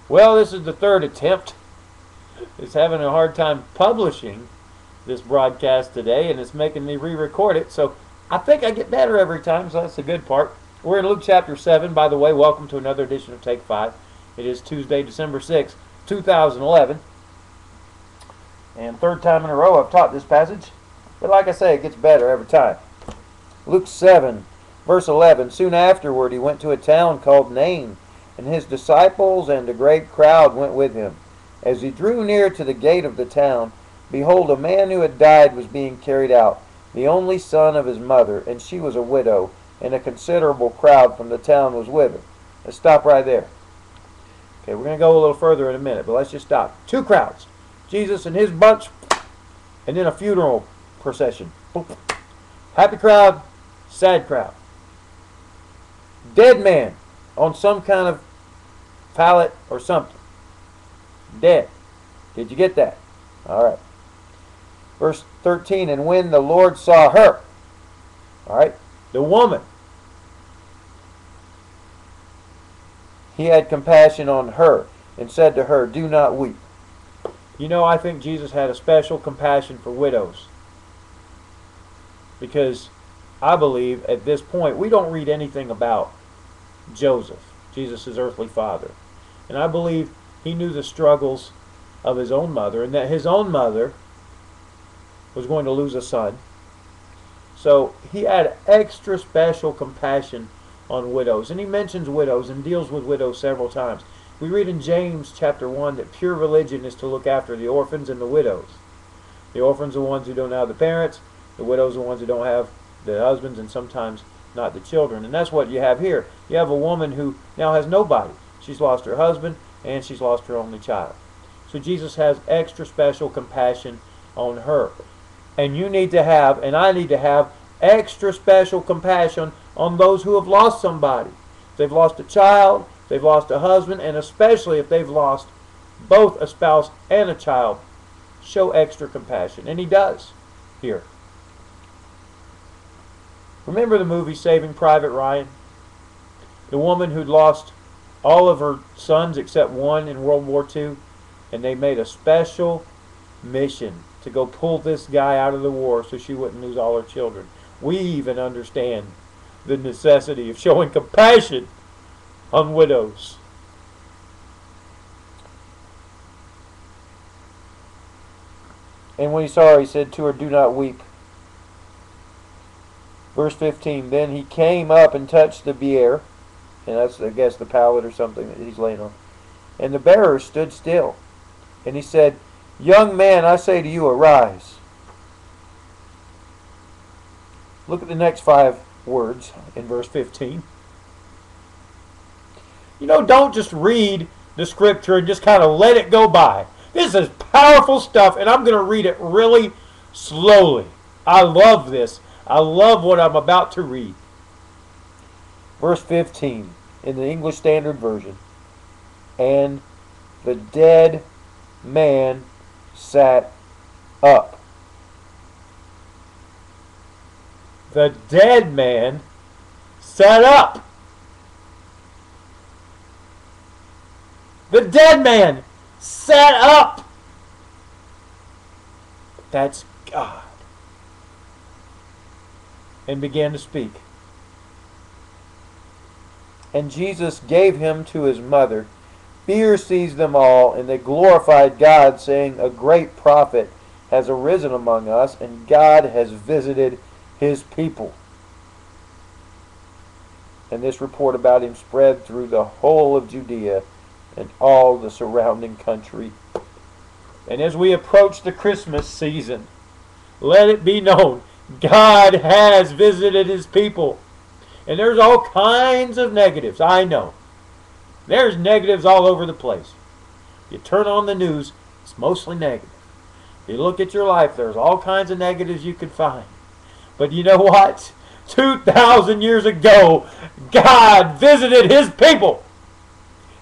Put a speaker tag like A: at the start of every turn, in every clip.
A: Well, this is the third attempt. It's having a hard time publishing this broadcast today, and it's making me re-record it. So I think I get better every time, so that's the good part. We're in Luke chapter 7. By the way, welcome to another edition of Take 5. It is Tuesday, December 6, 2011. And third time in a row I've taught this passage. But like I say, it gets better every time. Luke 7, verse 11. Soon afterward he went to a town called Nain, and his disciples and a great crowd went with him. As he drew near to the gate of the town, behold, a man who had died was being carried out, the only son of his mother, and she was a widow, and a considerable crowd from the town was with her. Let's stop right there. Okay, we're going to go a little further in a minute, but let's just stop. Two crowds. Jesus and his bunch, and then a funeral procession. Happy crowd, sad crowd. Dead man on some kind of pallet or something. Dead. Did you get that? All right. Verse 13, and when the Lord saw her, all right, the woman, he had compassion on her and said to her, do not weep. You know, I think Jesus had a special compassion for widows, because I believe at this point we don't read anything about Joseph, Jesus' earthly father. And I believe he knew the struggles of his own mother, and that his own mother was going to lose a son. So he had extra special compassion on widows. And he mentions widows and deals with widows several times. We read in James chapter 1 that pure religion is to look after the orphans and the widows. The orphans are the ones who don't have the parents. The widows are the ones who don't have the husbands, and sometimes not the children. And that's what you have here. You have a woman who now has nobody. She's lost her husband, and she's lost her only child. So Jesus has extra special compassion on her. And you need to have, and I need to have, extra special compassion on those who have lost somebody. If they've lost a child, if they've lost a husband, and especially if they've lost both a spouse and a child, show extra compassion. And he does here. Remember the movie Saving Private Ryan? The woman who'd lost all of her sons except one in World War II, and they made a special mission to go pull this guy out of the war so she wouldn't lose all her children. We even understand the necessity of showing compassion on widows. And when he saw her, he said to her, do not weep. Verse 15, then he came up and touched the bier, and that's, I guess, the pallet or something that he's laying on. And the bearer stood still. And he said, young man, I say to you, arise. Look at the next 5 words in verse 15. You know, don't just read the scripture and just kind of let it go by. This is powerful stuff, and I'm going to read it really slowly. I love this. I love what I'm about to read. Verse 15 in the English Standard Version. And the dead man sat up. The dead man sat up. The dead man sat up. That's God. And began to speak. And Jesus gave him to his mother. Fear seized them all, and they glorified God, saying, a great prophet has arisen among us, and God has visited his people. And this report about him spread through the whole of Judea and all the surrounding country. And as we approach the Christmas season, let it be known, God has visited his people. And there's all kinds of negatives, I know. There's negatives all over the place. You turn on the news, it's mostly negative. You look at your life, there's all kinds of negatives you could find. But you know what? 2,000 years ago, God visited his people.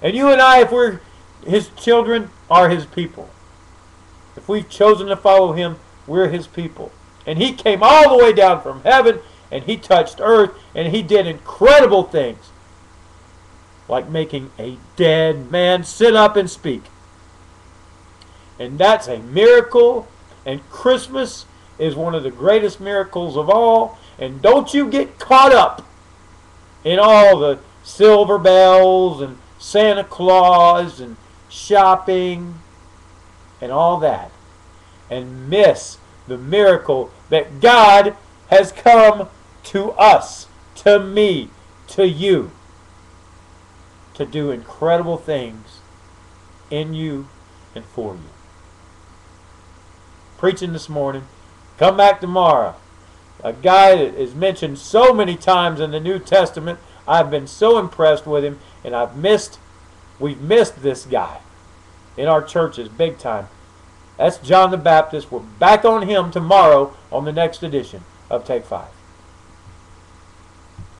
A: And you and I, if we're his children, are his people. If we've chosen to follow him, we're his people. And he came all the way down from heaven, and he touched earth, and he did incredible things. like making a dead man sit up and speak. And that's a miracle. And Christmas is one of the greatest miracles of all. And don't you get caught up in all the silver bells and Santa Claus and shopping and all that, and miss the miracle that God has come to us, to me, to you, to do incredible things in you and for you. Preaching this morning. Come back tomorrow. A guy that is mentioned so many times in the New Testament. I've been so impressed with him, and we've missed this guy in our churches big time. That's John the Baptist. We're back on him tomorrow on the next edition of Take 5.